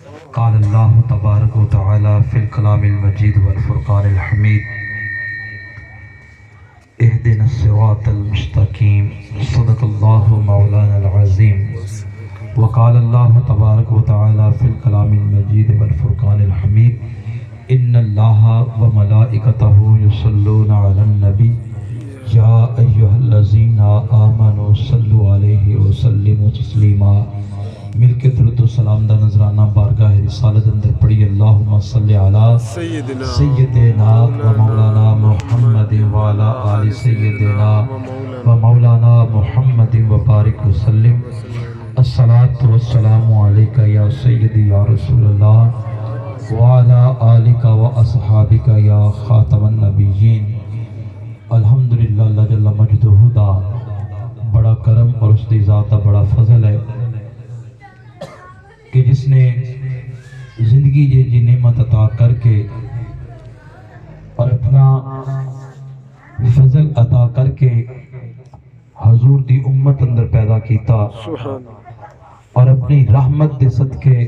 قال اللہ تبارک و تعالی فی الکلام المجید والفرقان الحمید اہدنا الصراط المستقیم صدق اللہ مولانا العظیم وقال اللہ تبارک و تعالی فی الکلام المجید والفرقان الحمید ان اللہ وملائکتہ یصلون علی النبی یا ایہا الذین آمنوا صلوا علیہ وسلموا تسلیما۔ مل کے درود و سلام دا نذرانہ بارگاہ رسالت اندر پڑھی اللہم صلی علی سیدنا و مولانا محمد وعلا آل سیدنا و مولانا محمد وبارک وسلم۔ الصلاة والسلام علیکہ یا سیدی یا رسول اللہ وعلا آلکہ و اصحابکہ یا خاتم النبیین۔ الحمدللہ اللہ جل مجدہ دا بڑا کرم اور اس دی ذات دا بڑا فضل ہے کہ جس نے زندگی جی نعمت عطا کر کے اور اپنا فضل عطا کر کے حضور دی امت اندر پیدا کیتا اور اپنی رحمت دے صدقے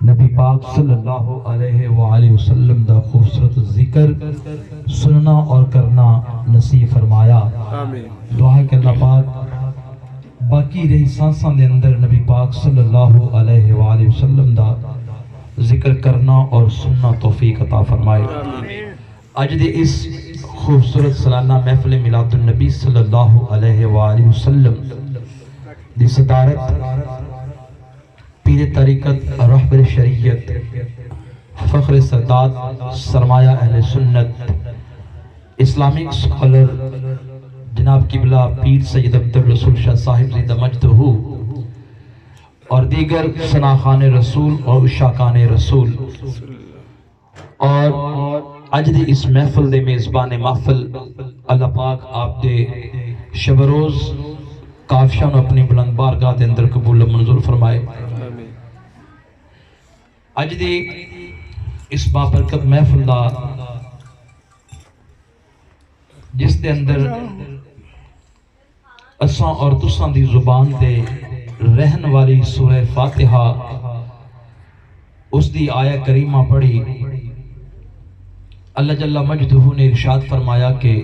نبی پاک صلی اللہ علیہ وآلہ وسلم دا خوبصورت ذکر سننا اور کرنا نصیب فرمایا۔ دعا ہے کہ اللہ پاک باقی رہی سانساں دے اندر نبی پاک صلی اللہ علیہ وآلہ وسلم دا ذکر کرنا اور سننا توفیق عطا فرمائے۔ آج دے اس خوبصورت سالانہ محفل میلاد النبی صلی اللہ علیہ وآلہ وسلم دی صدارت پیر طریقت رہبر شریعت فخر سادات سرمایہ اہل سنت اسلامک سکولر جناب قبلہ پیر سید عبدالرسول شاہ صاحب زندہ مجدہ اور دیگر ثناخان رسول اور اشاقان رسول اور اج دی اس محفل دے میزبان محفل اللہ پاک آپ دے شب روز کافشان اپنی بلند بارگاہ دے اندر قبول منظور فرمائے۔ اج دی اس بابرکت محفل دا جس دے اندر اساں اور تساں دی زبان دے رہن والی سورہ فاتحہ اس دی آیہ کریمہ پڑھی، اللہ جل مجدہ نے ارشاد فرمایا کہ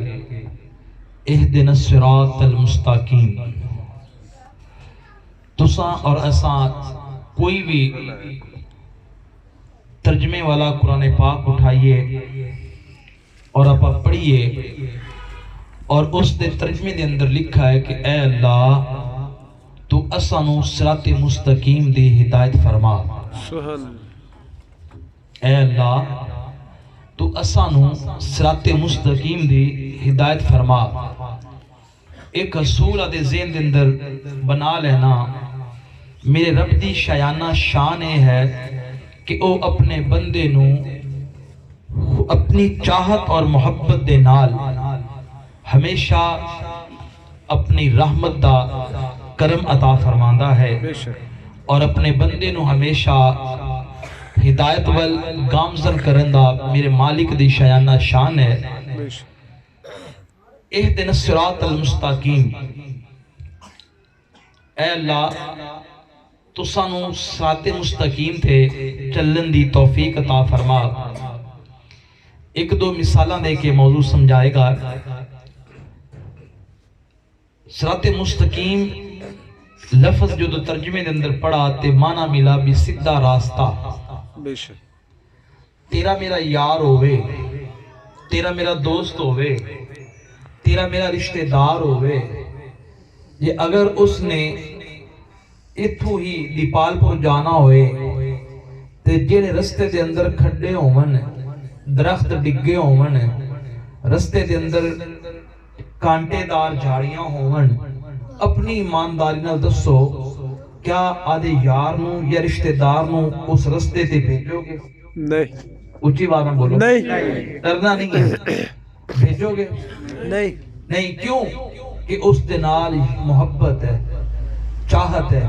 اہدنا الصراط المستقیم۔ تساں اور اساں کوئی بھی ترجمے والا قرآن پاک اٹھائیے اور آپ پڑھیے اور اس دے ترجمے دے اندر لکھا ہے کہ اے اللہ تو اسانو صراط مستقیم دی ہدایت فرما۔ اے اللہ تو اسانو صراط مستقیم دی ہدایت فرما۔ ایک اصول دے ذہن دے اندر بنا لینا، میرے رب دی شایانہ شان ہے کہ او اپنے بندے نو اپنی چاہت اور محبت دے نال ہمیشہ اپنی رحمت دا کرم عطا فرماندا ہے اور اپنے بندے نو ہمیشہ ہدایت وال گامزن کرن دا میرے مالک دی شایانہ شان ہے۔ اہدنا الصراط المستقیم، اے اللہ تو سانو صراط مستقیم تھے چلن دی توفیق عطا فرما۔ ایک دو مثالاں دے کے موضوع سمجھائے گا۔ صراط مستقیم لفظ جو ترجمے دے اندر پڑھا تے معنی ملا بھی سیدھا راستہ۔ تیرا میرا یار ہوئے، تیرا میرا دوست ہوئے، تیرا میرا رشتہ دار ہوئے، یہ اگر اس نے اتھو ہی دیپال پور جانا ہوئے تے جیڑے رستے دے اندر کھڈے ہومن، درخت ڈگے ہومن، رستے دے اندر کانٹے دار جھاڑیاں ہومن، اپنی ایمانداری نال دسو کیا آدھے یار نو یا رشتہ دار نو اس رستے تے بھیجو گے؟ نہیں۔ اچھی بات میں بولو، نہیں، ڈرنا نہیں ہے، بھیجو گے؟ نہیں۔ کیوں کہ اس دے نال محبت ہے، چاہت ہے۔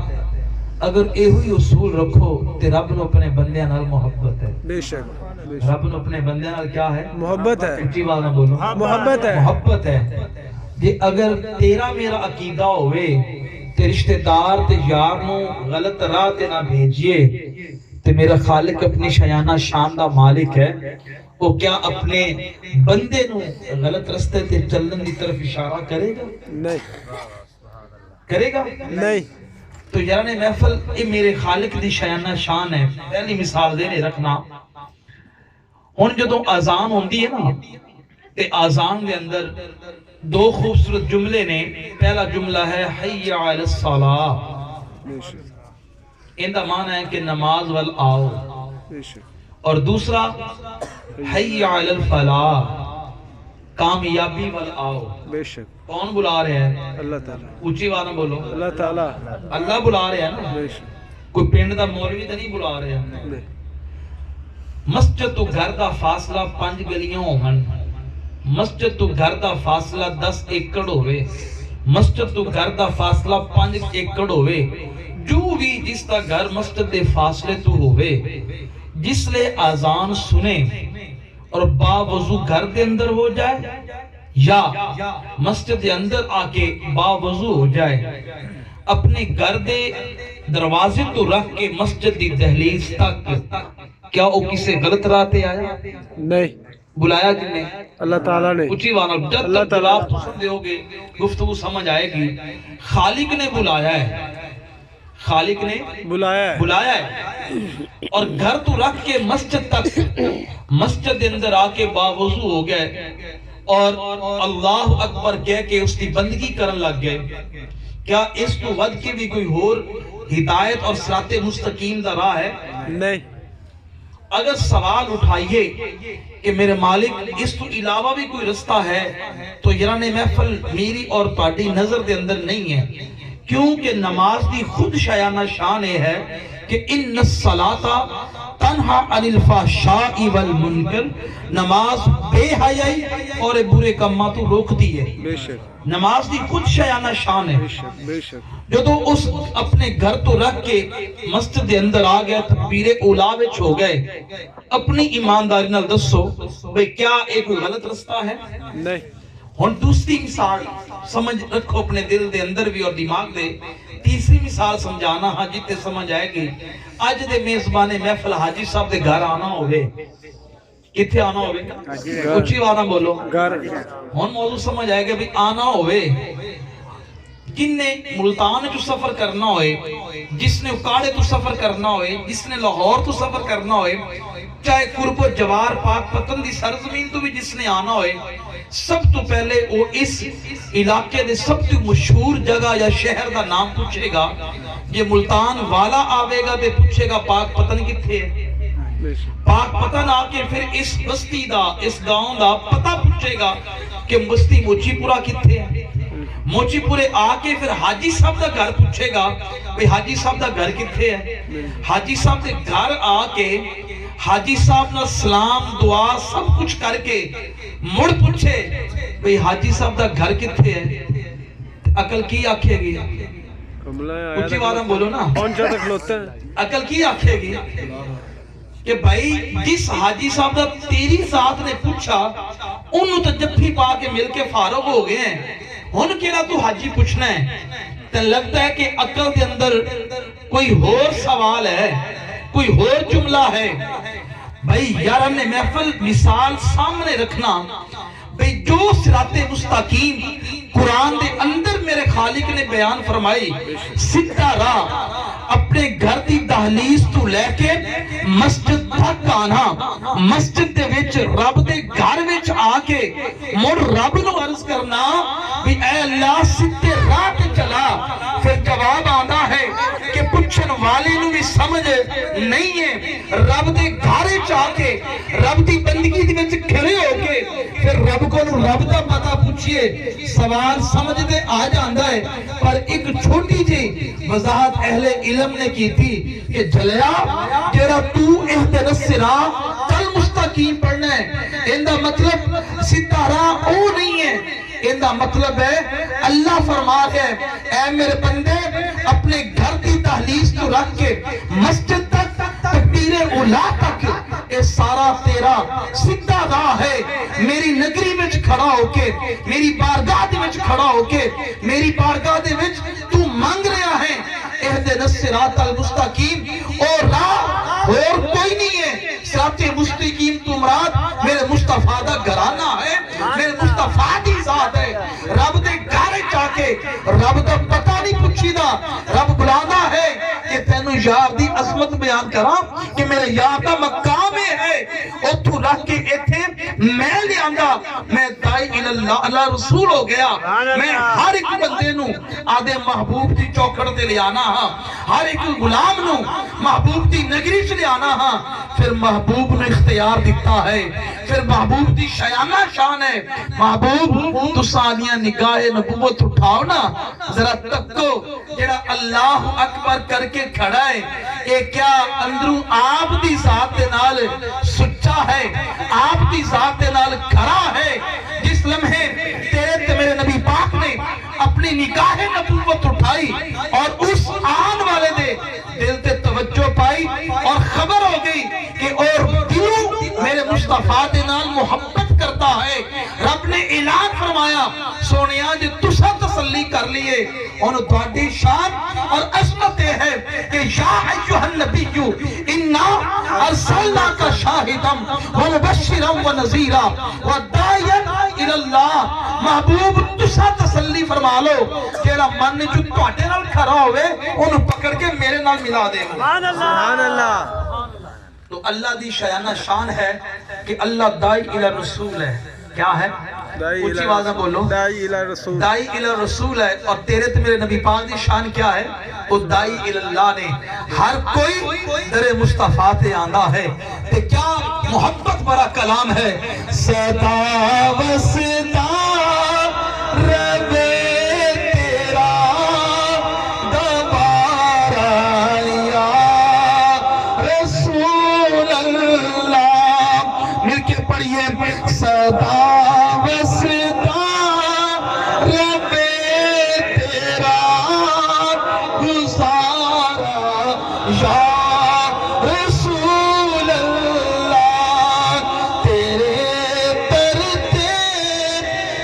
اگر ایہی اصول رکھو تے رب نو اپنے بندیاں نال محبت ہے۔ بے شک رب نو اپنے بندیاں نال کیا ہے؟ محبت ہے۔ اچھی بات نہ بولو، محبت ہے، محبت ہے۔ جے اگر تیرا میرا عقیدہ ہوئے تے رشتہ دار تے یار نو غلط راہ تے نہ بھیجیے تو میرا خالق اپنی شیانہ شان دا مالک ہے، وہ کیا اپنے بندے نو غلط رستے تے چلن دی طرف اشارہ کرے گا؟ نہیں کرے گا؟ نہیں۔ تو یارنے محفل یہ میرے خالق دی شیانہ شان ہے۔ پہلی مثال دینے رکھنا، ہن جدوں آزان ہوندی ہے نا تے آزان دے اندر دو خوبصورت جملے نے۔ پہلا جملہ ہے حی علی الصلاۃ، ان دا معنی ہے کہ نماز وال آؤ، اور دوسرا حی علی الفلاح، کامیابی وال آؤ۔ بے شک کون بلا رہے ہیں؟ اللہ تعالیٰ۔ اونچی آواز میں بولو، اللہ تعالیٰ۔ اللہ بلا رہے ہیں نا، بے شک۔ کوئی پنڈ دا مولوی تو نہیں بلا رہے ہیں۔ مسجد تو گھر دا فاصلہ 5 گلیاں ہون، مسجد تو گھر دا فاصلہ 10 ایکڑ ہوئے، مسجد تو گھر دا فاصلہ 5 ایکڑ ہوئے، جو بھی جس دا گھر مسجد دے فاصلے تو ہوئے، جس لے آزان سنے اور با وضو گھر دے اندر ہو جائے یا مسجد دے اندر آکے با وضو ہو جائے، اپنے گھر دے دروازے تو رکھ کے مسجد دی دہلیز تک، کیا وہ کسی غلط راہ تے آیا؟ نہیں۔ بلایا جن نے؟ اللہ تعالیٰ نے۔ اچھی وانا جب تک جواب تو سن دے ہوگے گفتگو سمجھ آئے گی۔ خالق نے بلایا ہے، خالق نے بلایا ہے، اور گھر تو رکھ کے مسجد تک، مسجد اندر آکے باوضو ہو گئے اور اللہ اکبر کہہ کے اس کی بندگی کرن لگ گئے۔ کیا اس کو ود کے بھی کوئی اور ہدایت اور صراط مستقیم دا راہ ہے؟ نہیں۔ اگر سوال اٹھائیے کہ میرے مالک اس تو علاوہ بھی کوئی رستہ ہے، تو یران محفل میری اور تہاڈی نظر دے اندر نہیں ہے، کیونکہ نماز دی خود شایانہ شان ہے کہ ان الصلاۃ تنہا عن الفحشاء والمنکر، نماز بے حیائی اور برے کاموں تو روکتی ہے۔ بے شک نماز دی خود شایانہ شان ہے۔ بے شک بے شک۔ جدو اس اپنے گھر تو رکھ کے مسجد دے اندر آ گیا، تکبیر اولا وچ ہو گئے، اپنی ایمانداری نال دسو بھئی کیا ایک غلط رستہ ہے؟ نہیں۔ ہن دوسری مثال سمجھ رکھو اپنے دل دے اندر بھی اور دماغ دے۔ تیسری مثال سمجھانا ہاں جتے سمجھ آئے گی۔ اج دے میزبان محفل حاجی صاحب دے گھر آنا ہوئے، کتھے آنا ہوئے؟ اچھی وانا بولو۔ گھر۔ ہن موضوع سمجھ آئے گا بھی آنا ہوئے، جن نے ملتان جو سفر کرنا ہوئے، جس نے اکاڑے تو سفر کرنا ہوئے، جس نے لاہور تو سفر کرنا ہوئے، چاہے قرب و جوار پاک پتن دی سرزمین تو بھی جس نے آنا ہوئے، سب تو پہلے وہ اس علاقے دے سب تو مشہور جگہ یا شہر دا نام پوچھے گا۔ یہ ملتان والا آوے گا دے پوچھے گا پاک پتن کتھے ہے؟ پاک پتن آکے پھر اس بستی دا، اس گاؤں دا پتہ پوچھے گا کہ بستی موچی پورا کتھے ہے؟ موچی پورے آکے پھر حاجی صاحب دا گھر پوچھے گا بھئی حاجی صاحب دا گھر کتھے ہے؟ حاجی صاحب دے گھر آکے حاجی صاحب نہ سلام دعا سب کچھ کر کے مڑ پوچھے بھئی حاجی صاحب دا گھر کتھے ہے؟ عقل کی آکھے گی؟ اچھی بات ہم بولو نا، عقل کی آکھے گی کہ بھائی جس حاجی صاحب دا تیری ذات نے پوچھا انہوں تو جفی پا کے مل کے فارغ ہو گئے ہیں، ان کے لئے تو حاجی پوچھنا ہے۔ تو لگتا ہے کہ عقل دے اندر کوئی اور سوال ہے، کوئی اور جملہ ہے۔ بھائی یار ہم نے محفل مثال سامنے رکھنا، بھئی جو صراط مستقیم قرآن دے اندر میرے خالق نے بیان فرمائی، سیدھا راہ اپنے گھر دی دہلیز تو لے کے مسجد تک آنا، مسجد دے وچ رب دے گھر وچ آ کے مڑ رب نو عرض کرنا بھی اے اللہ سیدھے راہ تے چلا۔ پھر جواب آنا ہے کہ پوچھن والے نو بھی سمجھ نہیں ہے، رب دے گھر وچ آ کے رب دی بندگی دے وچ کھڑے ہو کے پھر رب کو رب دا پتہ پوچھئے، سوال سمجھ دے آ جاندا ہے۔ پر ایک چھوٹی جی وضاحت اہل علم نے کی تھی کہ جلیا جیرا تو اہدنا الصراط المستقیم پڑھنا ہے، اندہ مطلب سیدھا راہ او نہیں ہے، اندہ مطلب ہے اللہ فرما گئے اے میرے بندے اپنے گھر کی دہلیز تو رکھ کے مسجد تک تکبیر اولا تک اے سارا تیرا سیدھا راہ ہے۔ میری نگری وچ کھڑا ہو کے، میری بارگاہ دے وچ کھڑا ہو کے، میری بارگاہ دے وچ تو مانگ رہا ہے اہدنا الصراط المستقیم، اور راہ اور کوئی نہیں ہے صراط مستقیم تو مراد میرے مصطفیٰ دا گھرانہ ہے میرے مصطفیٰ دی ذات ہے رب دے گھر جا کے رب دا پتہ نہیں پوچھی دا رب بلانا ہے کہ تینو یار دی عظمت بیان کراں کہ میرے یار دا مقام ہے اتھو رکھ کے ایتھے میں لے آنگا میں دائی اللہ اللہ رسول ہو گیا میں ہر ایک بندے نو آدھے محبوب دی چوکڑ دے لے آنا ہاں ہر ایک غلام نو محبوب دی نگری سے لے آنا ہاں پھر محبوب نے اختیار دیتا ہے پھر محبوب دی شیانہ شان ہے محبوب تو سانیاں نگاہ نبوت اٹھاؤ نا ذرا تکو جڑا اللہ اکبر کر کے کھڑا ہے اے کیا اندروں آپ دی ذات دے نال سچا ہے آپ دی ذات دے نال کھڑا ہے جس لمحے تیرے تے میرے نبی پاک نے اپنی نگاہ نبوت اٹھائی اور اس آن والے دے دل تے توجہ پائی اور خبر ہو گئی کہ اور دلوں میرے مصطفیٰ دے نال محبت کرتا ہے رب نے اعلان فرمایا سونیا جو تسا تسلی کر لیے انہوں تواڈی شان اور عظمت ہے کہ یا ایھا النبی انا ارسلناک شاہدا ومبشرا ونذیرا وداعیا الی اللہ محبوب تسا تسلی فرما لو جیڑا من جو تواڈے نال کھڑا ہوئے انہوں پکڑ کے میرے نال ملا دے سبحان اللہ تو اللہ دی شیانہ شان ہے کہ اللہ دائی الی رسول ہے کیا ہے اونچی آواز میں بولو دائی الی رسول دائی الی رسول ہے اور تیرے تے میرے نبی پاک دی شان کیا ہے وہ دائی الی اللہ نے ہر کوئی در مصطفیٰ تے آندہ ہے تے کیا محبت بڑا کلام ہے صدا وصدا رب تیرا دوبارہ یا رسول اللہ مل کے پڑھئے صدا وصدا رب تیرا گزارا یا رسول اللہ تیرے پرتے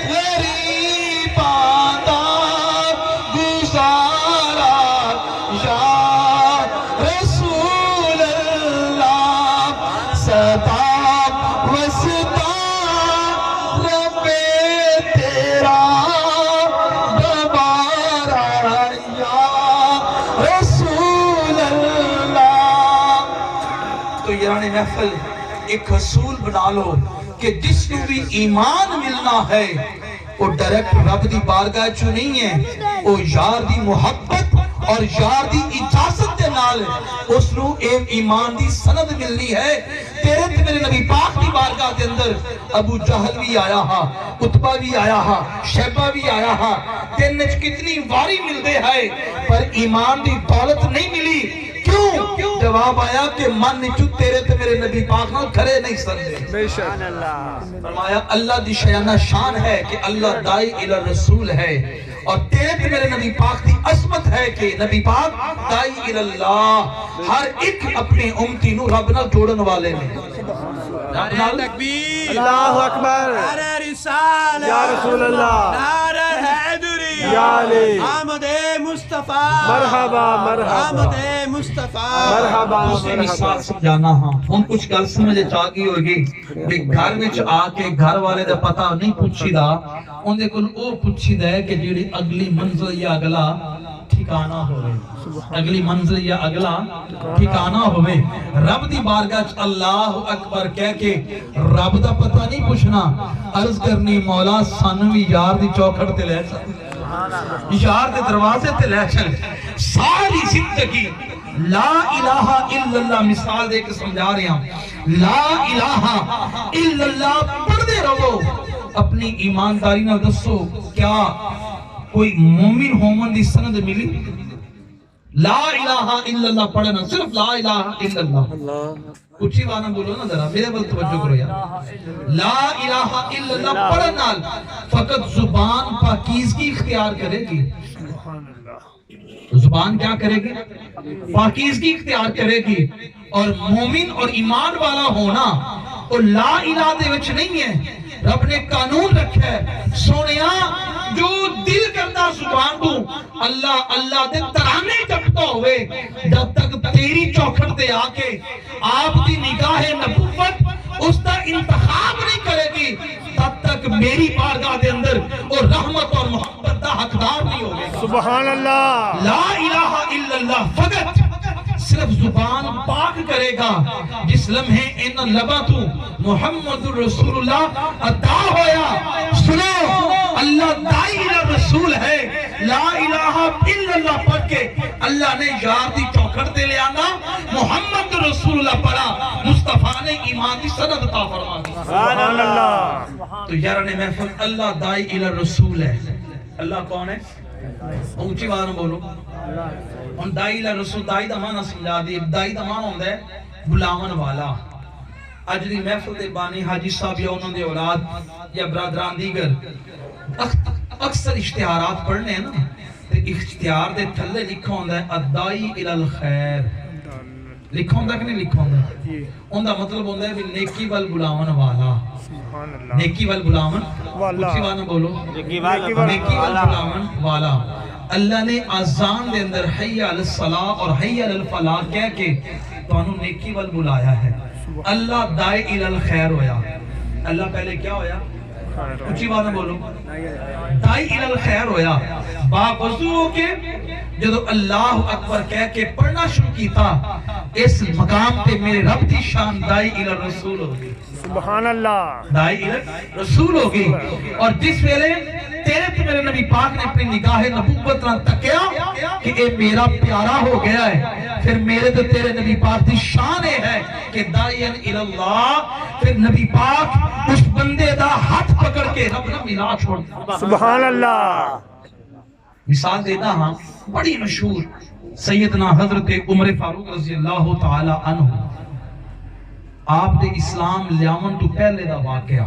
غریباں دا گزارا یا رسول اللہ صدا وصدا رب تیرا دوبارہ یا رسول اللہ تو یعنی محفل ایک حصول بنا لو کہ جس کو بھی ایمان ملنا ہے وہ ڈائریکٹ رب دی بارگاہ چو نہیں ہے وہ یار دی محبت اور یار دی اجازت دے نال اس نو ایمان دی سند ملنی ہے تیرے تے میرے نبی پاک دی بارگاہ دے اندر ابو جہل بھی آیا ہا عتبہ بھی آیا ہا شیبہ بھی آیا ہا تین نچ کتنی واری مل دے ہے پر ایمان دی دولت نہیں ملی کیوں جواب آیا کہ من نچو تیرے تے میرے نبی پاک نال کھرے نہیں سکتے بے شک فرمایا اللہ دی شیانہ شان ہے کہ اللہ دائی الی رسول ہے اور تیرے تے میرے نبی پاک دی عظمت ہے کہ نبی پاک دائی الی اللہ ہر ایک اپنے امتی نو رب نال جوڑن والے نے نعرہ تکبیر اللہ اکبر نعرہ رسالہ یا رسول اللہ نعرہ حیدری یا علی آمد مصطفیٰ مرحبا مرحبا آمد مصطفیٰ مرحبا دوسری مثال سمجھانا ہاں ان کچھ گل سمجھے چاہی ہوگی کہ گھر میں آ کے گھر والے دا پتہ نہیں پوچھی دا ان دے کل او پوچھی دا ہے کہ جیڑی اگلی منزل یا اگلا ٹھکانہ ہوئے اگلی منزل یا اگلا ٹھکانہ ہوئے رب دی بارگاہ اللہ اکبر کہہ کے رب دا پتہ نہیں پوچھنا عرض کرنی مولا سانوی یار دی چوکھڑ تے لے چل یار دے دروازے تے لے چل ساری زندگی لا الہ الا اللہ مثال دے کے سمجھا رہے ہیں لا الہ الا اللہ پڑھ دے رہو اپنی ایمانداری نہ دسو کیا کوئی مومن ہومن دی سند ملی لا الہ الا اللہ پڑھنا صرف لا الہ الا اللہ کچھ وانا بولو نا ذرا میرے بل توجہ کرو یار لا الہ الا اللہ پڑھنا فقط زبان پاکیزگی اختیار کرے گی زبان کیا کرے گی پاکیزگی اختیار کرے گی اور مومن اور ایمان والا ہونا وہ لا الہ دے وچ نہیں ہے رب نے قانون رکھا ہے سونیا جو دل کرتا زبان تو اللہ اللہ دے ترانے جپتا ہوئے جب تک تیری چوکھٹ دے آکے آپ دی نگاہ نبوت اس دا انتخاب نہیں کرے گی تب تک میری بارگاہ دے اندر اور رحمت اور محبت دا حقدار نہیں ہوگے گا. سبحان اللہ. لا الہ الا اللہ فقط صرف زبان پاک کرے گا جس لمحے ان لبا تو محمد رسول اللہ ادا ہویا. سنو اللہ دائی رسول ہے. لا الہ الا اللہ پڑھ کے اللہ نے یار دی چوکھٹ دے لے آنا محمد رسول اللہ پڑھا مصطفیٰ نے ایمان دی سند عطا فرما دی. سبحان اللہ. تو یار نے محفل اللہ دائی الہ رسول ہے. اللہ کون ہے؟ اونچی بات میں بولو. ہن دائی الہ رسول دائی دا معنی سمجھا دی. دائی دا معنی ہوندا ہے بلاون والا. اج دی محفل دے بانی حاجی صاحب یا انہوں دے اولاد یا برادران دیگر اکثر اشتہارات پڑھنے ہیں نا تے اشتہار دے تھلے لکھا ہوندا ہے الدائی الی الخیر. لکھا ہوندا کہ نہیں لکھا ہوندا؟ اوندا مطلب ہوندا ہے نیکی ول بلاون والا. سبحان اللہ. نیکی ول بلاون والا. اسی بات میں بولو نیکی نیکی ول بلاون والا. اللہ نے آزان دے اندر حی علی الصلاۃ اور حی علی الفلاح کہہ کے تانوں نیکی ول بلایا ہے. اللہ دائی الی الخیر ہویا. اللہ پہلے کیا ہویا؟ اچھی بات میں بولو دائی الی الخیر ہویا. باوضو ہو کے جدو اللہ اکبر کہہ کے پڑھنا شروع کیتا اس مقام پہ میرے رب دی شان دائی الی الرسول ہو گئی. سبحان اللہ. دائی الی رسول ہو گئی. اور جس ویلے تیرے تے میرے نبی پاک نے اپنی نگاہ نبوت نہ تکیا کہ اے میرا پیارا ہو گیا ہے پھر میرے تے تیرے نبی پاک دی شان ہے کہ داعی الی اللہ. پھر نبی پاک اس بندے دا ہاتھ پکڑ کے رب نے ملا چھوڑتا. سبحان اللہ. مثال دیتا ہاں بڑی مشہور سیدنا حضرت عمر فاروق رضی اللہ تعالی عنہ آپ دے اسلام لیاون تو پہلے دا واقعہ.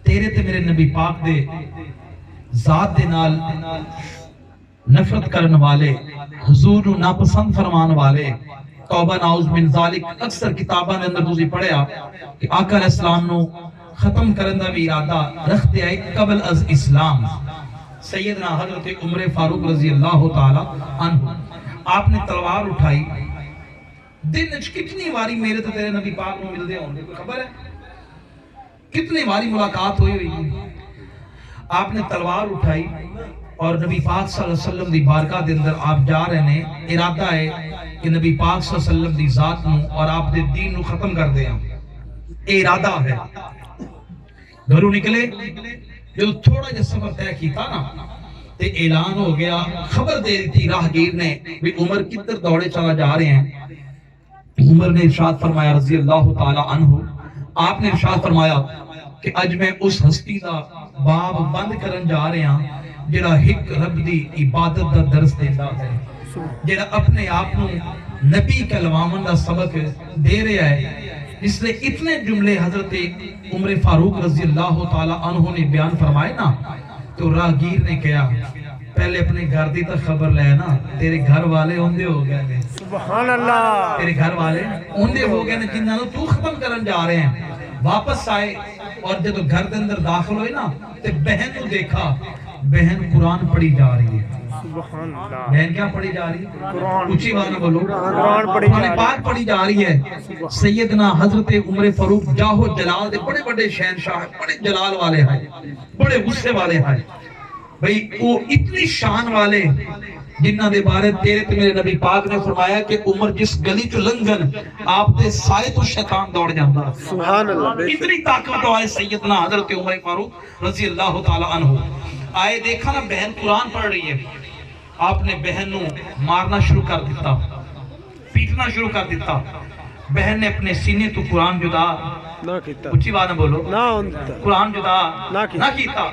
تیرے تے میرے نبی پاک دے ذات دے نال نفرت کرن والے حضور نو ناپسند فرمان والے توبہ نعوذ من ذالک اکثر کتاباں دے اندر تسی پڑھیا کہ آقا علیہ السلام نو ختم کرن دا بھی ارادہ رکھتے آئے قبل از اسلام. سیدنا حضرت عمر فاروق رضی اللہ تعالی عنہ آپ نے تلوار اٹھائی. دن اچھ کتنی واری میرے تو تیرے نبی پاک میں مل دے ہوں گے خبر ہے کتنی واری ملاقات ہوئی ہوئی. آپ نے تلوار اٹھائی اور نبی پاک صلی اللہ علیہ وسلم دی بارگاہ دے اندر آپ جا رہے ہیں. ارادہ ہے کہ نبی پاک صلی اللہ علیہ وسلم دی ذات نو اور آپ دے دین نو ختم کر دیں. ارادہ ہے. گھروں نکلے جو تھوڑا جا سفر طے کیتا نا تے اعلان ہو گیا. خبر دے دی راہگیر نے بھی عمر کدھر دوڑے چلا جا رہے ہیں. عمر نے ارشاد فرمایا رضی اللہ تعالی عنہ آپ نے ارشاد فرمایا کہ اج میں اس ہستی دا باب بند کرن جا رہے ہیں جڑا ہک رب دی عبادت دا درس دیندا ہے جڑا اپنے آپ نو نبی کلواون دا سبق دے رہا ہے. اس لئے اتنے جملے حضرت عمر فاروق رضی اللہ تعالی عنہ نے بیان فرمائے نا تو راہگیر نے کہا پہلے اپنے گھر دی تک خبر لے نا تیرے گھر والے ہوندے ہو گئے نے. سبحان اللہ. تیرے گھر والے ہوندے ہو گئے نے جنہاں تو ختم کرن جا رہے ہیں. واپس آئے اور جب گھر دے اندر داخل ہوئے نا تے بہن کو دیکھا بہن قرآن پڑھی جا رہی ہے. سبحان اللہ. بہن کیا پڑھی جا رہی ہے؟ قرآن. اونچی بات نہ بولو. قرآن پڑھی جا رہی ہے. پاک پڑھی جا رہی ہے. سیدنا حضرت عمر فاروق جاہو جلال دے بڑے بڑے شہنشاہ بڑے جلال والے ہیں بڑے غصے والے ہیں بھئی وہ اتنی شان والے جنہ دے بارے تیرے تے میرے نبی پاک نے فرمایا کہ عمر جس گلی چو لنگن آپ دے سائے تو شیطان دوڑ جاندہ. سبحان اللہ. اتنی طاقت والے سیدنا حضرت عمر فاروق رضی اللہ تعالی عنہ آئے. دیکھا نا بہن قرآن پڑھ رہی ہے. آپ نے بہن نو مارنا شروع کر دیتا پیٹنا شروع کر دیتا. بہن نے اپنے سینے تو قرآن جدا نہ کیتا. اچھی بات نہ بولو نہ ہوندا. قرآن جدا نہ کیتا.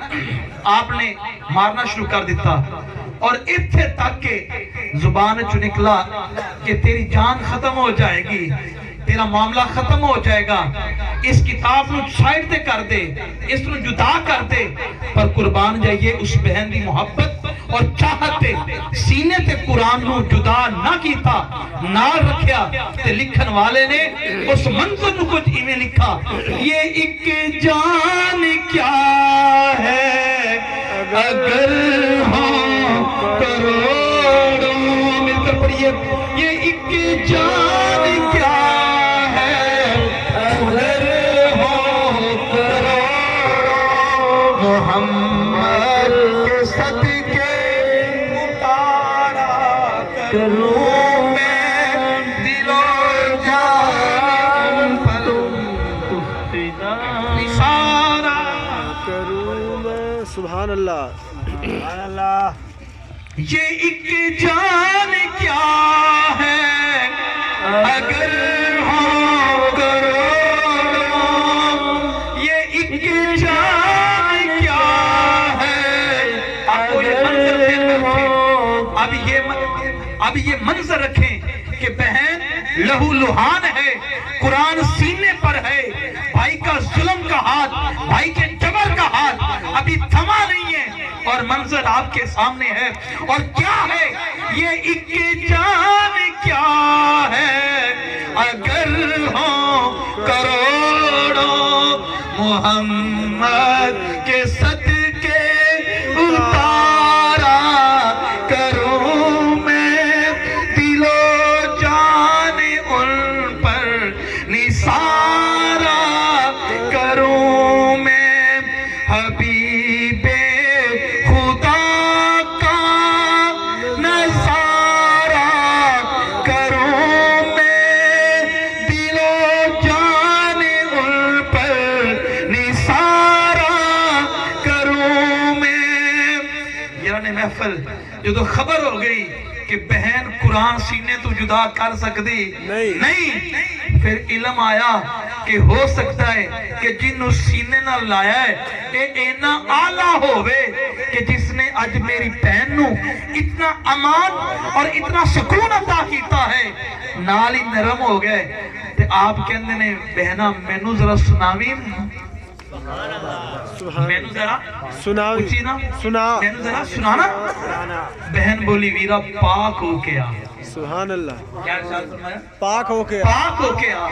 آپ نے مارنا شروع کر دیتا اور اتھے تک کہ زبان چو نکلا کہ تیری جان ختم ہو جائے گی تیرا معاملہ ختم ہو جائے گا. اس کتاب نو سائڈ تے کر دے اس نو جدا کر دے پر قربان جائیے اس بہن دی محبت اور چاہتے سینے تے قرآن نو جدا نہ کیتا نال رکھیا تے لکھن والے نے اس منظر نو کچھ ایویں لکھا یہ ایک جان کیا ہے اگر ہوں کروڑوں مل کر پڑھیے یہ ایک جان کیا ہے اگر ہوں کروڑوں محمد کے صدقے اتارا کروں میں دل و جان پر اشارہ کروں میں سبحان اللہ یہ ایک جان کیا ہے اگر ہو کروڑوں یہ ایک جان کیا ہے اب یہ منظر رکھیں کہ بہن لہو لہان ہے قرآن سینے پر ہے بھائی کا ظلم کا ہاتھ بھائی کے جبر کا ہاتھ ابھی تھما نہیں ہے اور منظر آپ کے سامنے ہے اور کیا ہے یہ ایک جان کیا ہے اگر ہوں کروڑوں محمد کے صدقے اتارا کروں میں دل و جان ان پر نثارا کروں میں حبیب خدا کا نظارہ کروں میں دل و جان ان پر نثارا کروں میں یعنی محفل جو خبر ہو گئی کہ بہن قرآن سینے تو جدا کر سکتی نہیں پھر علم آیا کہ ہو سکتا ہے کہ جنہوں سینے نہ لایا ہے کہ اینا آلہ ہوئے کہ جس نے آج میری بہن نو اتنا امان اور اتنا سکون عطا کیتا ہے نالی نرم ہو گئے تے آپ کہندے نے بہنا مینو ذرا سناوی مینو ذرا اچھی نا مینو ذرا سنانا بہن بولی ویرا پاک ہو کے آ سبحان اللہ کیا ارشاد فرمایا پاک ہو کے پاک ہو کے آ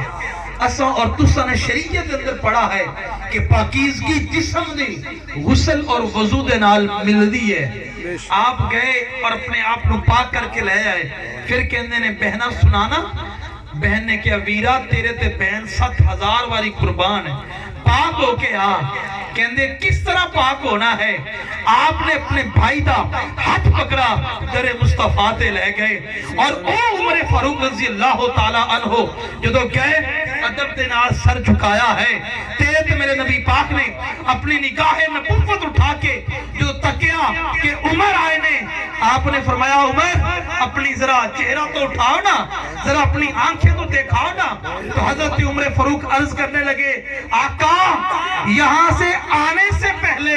اساں اور تساں نے شریعت اندر پڑھا ہے کہ پاکیزگی جسم دی غسل اور وضو دے نال ملدی ہے آپ گئے اور اپنے آپ کو پاک کر کے لے آئے پھر کہندے نے بہنا سنانا بہن نے کیا ویرا تیرے تے بہن 7,000 واری قربان ہے پاک ہو کے آ کہندے کس طرح پاک ہونا ہے آپ نے اپنے بھائی دا ہاتھ پکڑا در مصطفیٰ تے لے گئے اور او عمر فاروق رضی اللہ تعالیٰ عنہ جدو گئے ادب دے نال سر جھکایا ہے تیرے تے میرے نبی پاک نے اپنی نگاہ نبوت اٹھا کے جو تکیا کہ عمر آئے نے آپ نے فرمایا عمر اپنی ذرا چہرہ تو اٹھاؤ نا ذرا اپنی آنکھیں تو دیکھاؤ نا تو حضرت عمر فاروق عرض کرنے لگے آقا یہاں سے آنے سے پہلے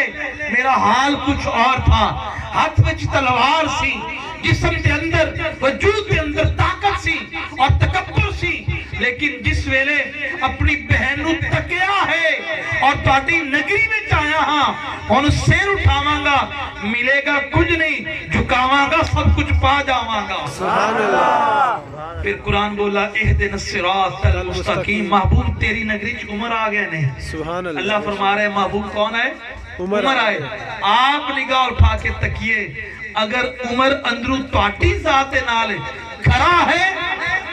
میرا حال کچھ اور تھا ہاتھ وچ تلوار سی جسم کے اندر وجود کے اندر طاقت سی اور تکبر سی لیکن جس ویلے اپنی بہن نو تکیا ہے اور تہاڈی نگری وچ آیا ہاں ہن سر اٹھاواں گا ملے گا کچھ نہیں جھکاواں گا سب کچھ پا جاواں گا سبحان اللہ پھر قرآن بولا اہدنا الصراط المستقیم محبوب تیری نگری چ عمر آ گئے نے سبحان اللہ اللہ فرما رہے ہیں محبوب کون ہے عمر آئے آپ نگاہ اٹھا کے تکیے اگر عمر اندروں تواڈی ذات نال کھڑا ہے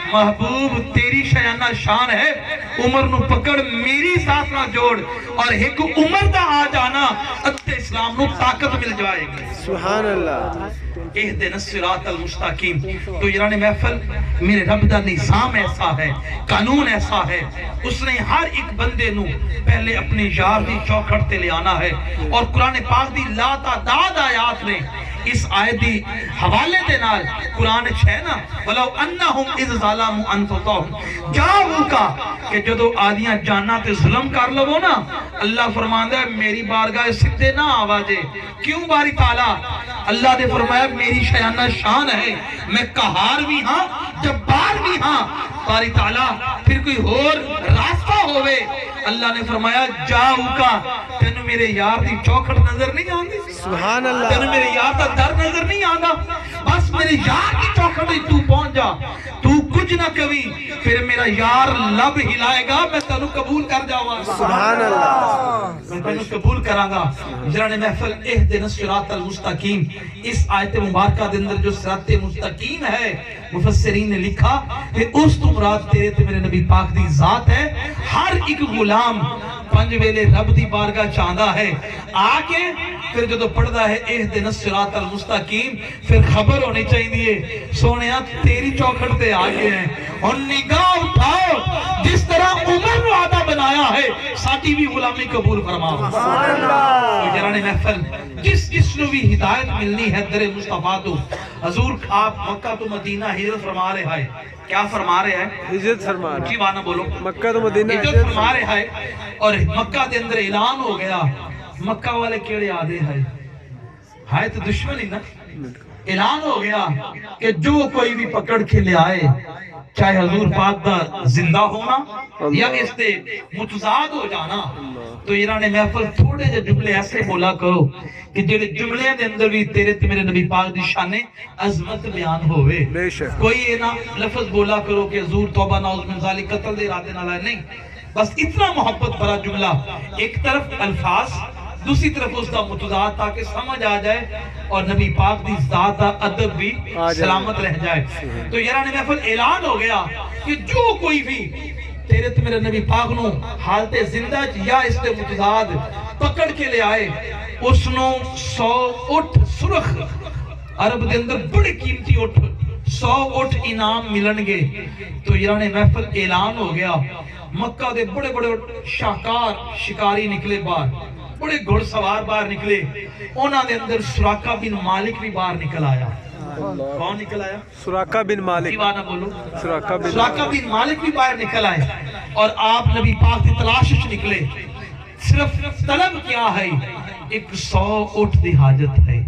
محبوب تیری شایانہ شان ہے عمر نو پکڑ میری ساتھ نہ جوڑ اور ایک عمر دا آ جانا اتنے اسلام نو طاقت مل جائے گی سبحان اللہ اہدنا الصراط المستقیم تو یعنی محفل میرے رب دا نظام ایسا ہے قانون ایسا ہے اس نے ہر ایک بندے نو پہلے اپنی یار دی چوکھٹ تے لے آنا ہے اور قرآن پاک دی لا تعداد آیات نے اس آیت دی حوالے دے نال قرآن چھے نا وَلَوْ أَنَّهُمْ إِذْ ظَلَمُوا أَنفُسَهُمْ جاؤ کا کہ جدو آدیاں جانا تے ظلم کر لو نا اللہ فرماندہ ہے میری بارگاہ سدھے نہ آوازے کیوں باری تعالیٰ اللہ نے فرمایا میری شایانہ شان ہے میں قہار بھی ہاں جبار بھی ہاں باری تعالیٰ پھر کوئی اور راستہ ہوئے اللہ نے فرمایا جاؤ کا تینو میرے یار دی چوکھٹ نظر نہیں آندی سبحان اللہ تینو میرے یار دا در نظر نہیں آندا بس میرے یار کی چوکھٹ تو پہنچ جا تو کچھ نہ کبھی پھر میرا یار لب ہلائے گا میں تینو قبول کر جاؤں سبحان اللہ میں تینو قبول کراں گا جنہاں محفل اہدنا الصراط المستقیم اس آیت مبارکہ دے اندر جو صراط مستقیم ہے مفسرین نے لکھا کہ اس تو مراد تیرے تے میرے نبی پاک دی ذات ہے ہر ایک غلام پنج ویلے رب دی بارگاہ چاہتا ہے آکے پھر جو پڑھدا ہے اہدنا الصراط المستقیم پھر خبر ہونی چاہیے سونیا تیری چوکھٹ تے آگے ہیں اور نگاہ اٹھاؤ جس طرح عمر نے وعدہ بنایا ہے ساٹھی بھی غلامی قبول فرماؤ تو جنہاں محفل جس نو بھی ہدایت ملنی ہے در مصطفیٰ تو حضور آپ مکہ تو مدینہ ہجرت فرما رہے ہیں کیا فرما رہے ہیں ہجرت فرما رہے اچھی بات نہ بولو مکہ تو مدینہ ہجرت فرما رہے ہیں اور مکہ دے اندر اعلان ہو گیا مکہ والے کیڑے آدھے ہیں تو دشمن ہی نا اعلان ہو گیا کہ جو کوئی بھی پکڑ کے لے آئے چاہے حضور پاک دا زندہ ہونا یا اس دے متضاد ہو جانا تو انہوں نے محفل تھوڑے جو جملے ایسے بولا کرو کہ جڑے جملے دے اندر بھی تیرے تے میرے نبی پاک دی شان عظمت بیان ہوئے کوئی یہ نہ لفظ بولا کرو کہ حضور توبہ نعوذ من ذالک قتل دے ارادے نہ لائے نہیں بس اتنا محبت بھرا جملہ ایک طرف الفاظ دوسری طرف اس کا متضاد تاکہ سمجھ آ جائے اور نبی پاک دی ذات ادب بھی سلامت رہ جائے تو یارا نے محفل اعلان ہو گیا کہ جو کوئی بھی تیرے تے میرے نبی پاک نو حالت زندہ یا اس تے متضاد پکڑ کے لے آئے اس نو 100 اٹھ سرخ عرب دے اندر بڑے قیمتی اٹھ 100 اٹھ انعام ملن گے تو یارا نے محفل اعلان ہو گیا مکہ دے بڑے بڑے شاہکار شکاری نکلے باہر بڑے گھڑ سوار باہر نکلے انہاں دے اندر سراقہ بن مالک بھی باہر نکل آیا کون نکل آیا سراقہ بن مالک دیوانہ بولو سراقہ بن مالک بھی باہر نکل آئے اور آپ نبی پاک کی تلاش نکلے صرف طلب کیا ہے 100 اٹھ دی حاجت ہے